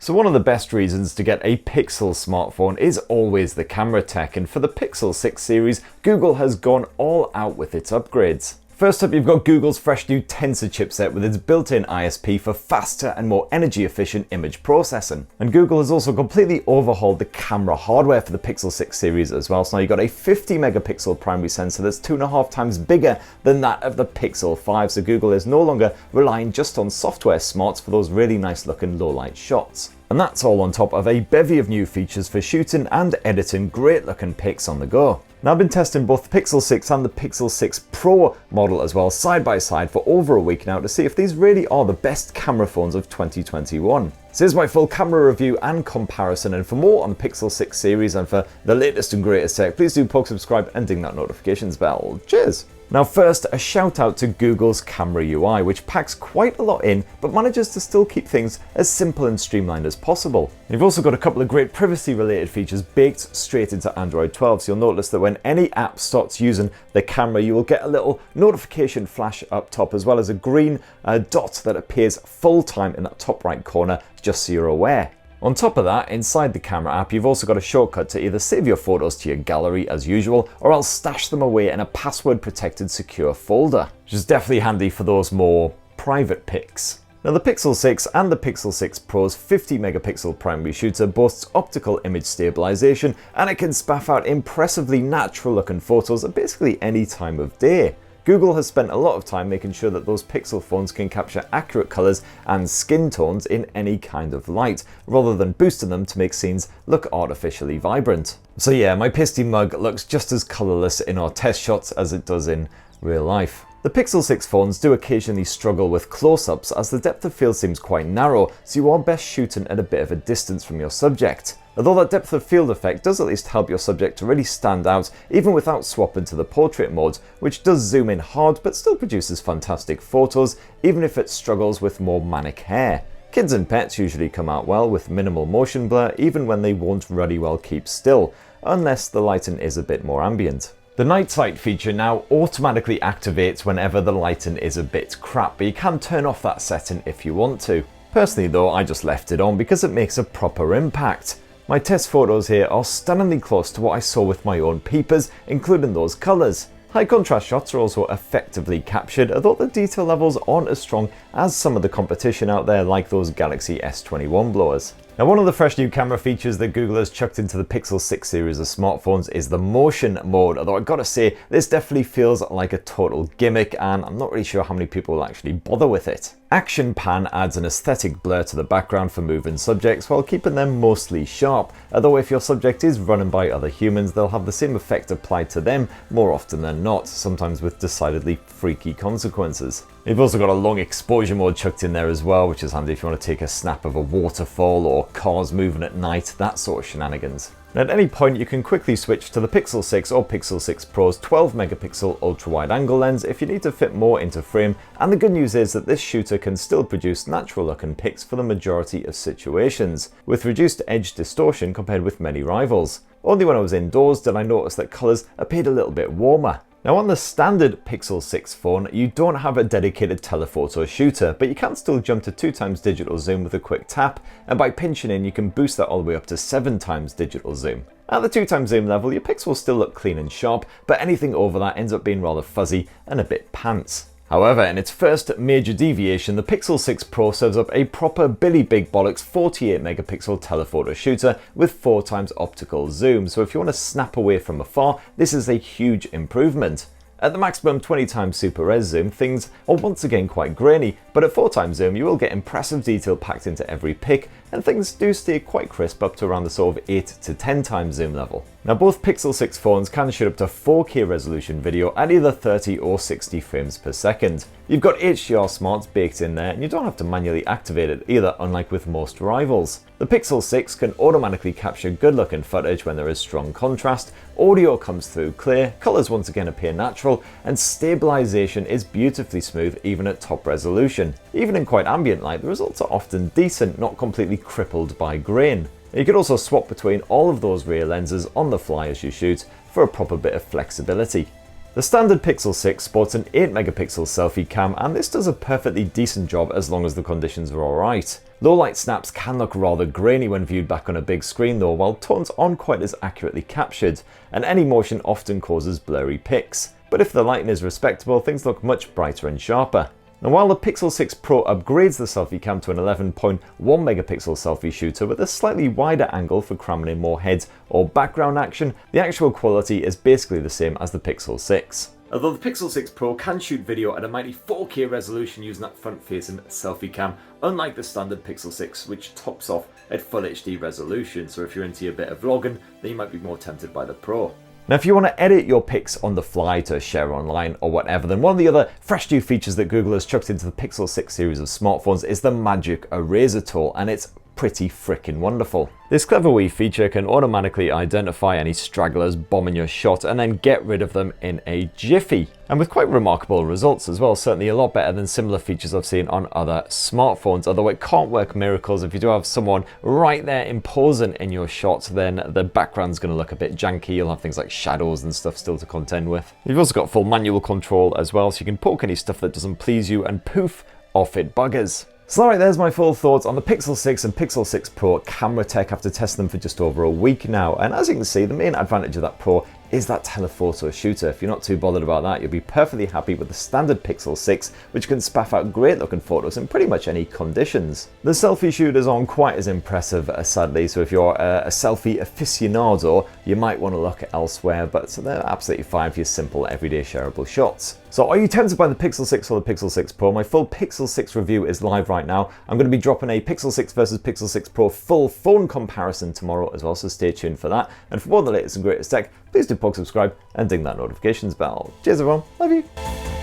So one of the best reasons to get a Pixel smartphone is always the camera tech, and for the Pixel 6 series, Google has gone all out with its upgrades. First up, you've got Google's fresh new Tensor chipset with its built-in ISP for faster and more energy-efficient image processing. And Google has also completely overhauled the camera hardware for the Pixel 6 series as well. So now you've got a 50 megapixel primary sensor that's 2.5 times bigger than that of the Pixel 5. So Google is no longer relying just on software smarts for those really nice looking low-light shots. And that's all on top of a bevy of new features for shooting and editing great looking pics on the go. Now, I've been testing both the Pixel 6 and the Pixel 6 Pro model as well side by side for over a week now to see if these really are the best camera phones of 2021. So here's my full camera review and comparison, and for more on the Pixel 6 series and for the latest and greatest tech, please do poke subscribe and ding that notifications bell. Cheers! Now first, a shout out to Google's camera UI, which packs quite a lot in, but manages to still keep things as simple and streamlined as possible. You've also got a couple of great privacy related features baked straight into Android 12, so you'll notice that when any app starts using the camera, you will get a little notification flash up top, as well as a green dot that appears full time in that top right corner, just so you're aware. On top of that, inside the camera app, you've also got a shortcut to either save your photos to your gallery as usual, or else stash them away in a password protected secure folder, which is definitely handy for those more private pics. Now the Pixel 6 and the Pixel 6 Pro's 50 megapixel primary shooter boasts optical image stabilization, and it can spaff out impressively natural looking photos at basically any time of day. Google has spent a lot of time making sure that those Pixel phones can capture accurate colours and skin tones in any kind of light, rather than boosting them to make scenes look artificially vibrant. So yeah, my pasty mug looks just as colourless in our test shots as it does in real life. The Pixel 6 phones do occasionally struggle with close-ups as the depth of field seems quite narrow, so you are best shooting at a bit of a distance from your subject. Although that depth of field effect does at least help your subject to really stand out even without swapping to the portrait mode, which does zoom in hard but still produces fantastic photos even if it struggles with more manic hair. Kids and pets usually come out well with minimal motion blur even when they won't really well keep still, unless the lighting is a bit more ambient. The night sight feature now automatically activates whenever the lighting is a bit crap, but you can turn off that setting if you want to. Personally though, I just left it on because it makes a proper impact. My test photos here are stunningly close to what I saw with my own peepers, including those colours. High contrast shots are also effectively captured, although the detail levels aren't as strong as some of the competition out there like those Galaxy S21 blowers. Now one of the fresh new camera features that Google has chucked into the Pixel 6 series of smartphones is the motion mode, although I've got to say this definitely feels like a total gimmick and I'm not really sure how many people will actually bother with it. Action Pan adds an aesthetic blur to the background for moving subjects while keeping them mostly sharp, although if your subject is running by other humans they'll have the same effect applied to them more often than not, sometimes with decidedly freaky consequences. You've also got a long exposure mode chucked in there as well, which is handy if you want to take a snap of a waterfall or cars moving at night, that sort of shenanigans. And at any point you can quickly switch to the Pixel 6 or Pixel 6 Pro's 12 megapixel ultra wide angle lens if you need to fit more into frame, and the good news is that this shooter can still produce natural looking pics for the majority of situations, with reduced edge distortion compared with many rivals. Only when I was indoors did I notice that colours appeared a little bit warmer. Now on the standard Pixel 6 phone, you don't have a dedicated telephoto shooter, but you can still jump to 2x digital zoom with a quick tap, and by pinching in you can boost that all the way up to 7x digital zoom. At the 2x zoom level, your pics will still look clean and sharp, but anything over that ends up being rather fuzzy and a bit pants. However, in its first major deviation, the Pixel 6 Pro serves up a proper Billy Big Bollocks 48 megapixel telephoto shooter with 4x optical zoom, so if you want to snap away from afar, this is a huge improvement. At the maximum 20x super res zoom, things are once again quite grainy, but at 4x zoom you will get impressive detail packed into every pic, and things do stay quite crisp up to around the sort of 8 to 10x zoom level. Now both Pixel 6 phones can shoot up to 4K resolution video at either 30 or 60 frames per second. You've got HDR smarts baked in there and you don't have to manually activate it either, unlike with most rivals. The Pixel 6 can automatically capture good looking footage when there is strong contrast, audio comes through clear, colours once again appear natural, and stabilisation is beautifully smooth even at top resolution. Even in quite ambient light, the results are often decent, not completely crippled by grain. You can also swap between all of those rear lenses on the fly as you shoot for a proper bit of flexibility. The standard Pixel 6 sports an 8 megapixel selfie cam, and this does a perfectly decent job as long as the conditions are alright. Low light snaps can look rather grainy when viewed back on a big screen though, while tones aren't quite as accurately captured, and any motion often causes blurry pics. But if the lighting is respectable, things look much brighter and sharper. Now while the Pixel 6 Pro upgrades the selfie cam to an 11.1 megapixel selfie shooter with a slightly wider angle for cramming in more heads or background action, the actual quality is basically the same as the Pixel 6. Although the Pixel 6 Pro can shoot video at a mighty 4K resolution using that front-facing selfie cam, unlike the standard Pixel 6 which tops off at Full HD resolution, so if you're into a bit of vlogging, then you might be more tempted by the Pro. Now if you want to edit your pics on the fly to share online or whatever, then one of the other fresh new features that Google has chucked into the Pixel 6 series of smartphones is the Magic Eraser tool, and it's pretty frickin' wonderful. This clever wee feature can automatically identify any stragglers bombing your shot and then get rid of them in a jiffy. And with quite remarkable results as well, certainly a lot better than similar features I've seen on other smartphones, although it can't work miracles. If you do have someone right there imposing in your shot, then the background's going to look a bit janky. You'll have things like shadows and stuff still to contend with. You've also got full manual control as well, so you can poke any stuff that doesn't please you and poof, off it buggers. So alright, there's my full thoughts on the Pixel 6 and Pixel 6 Pro camera tech after testing them for just over a week now. And as you can see, the main advantage of that Pro is that telephoto shooter. If you're not too bothered about that, you'll be perfectly happy with the standard Pixel 6, which can spaff out great looking photos in pretty much any conditions. The selfie shooters aren't quite as impressive, sadly, so if you're a selfie aficionado, you might want to look elsewhere, but they're absolutely fine for your simple everyday shareable shots. So are you tempted by the Pixel 6 or the Pixel 6 Pro? My full Pixel 6 review is live right now. I'm going to be dropping a Pixel 6 versus Pixel 6 Pro full phone comparison tomorrow as well, so stay tuned for that. And for more of the latest and greatest tech, please do subscribe and ding that notifications bell. Cheers everyone, love you.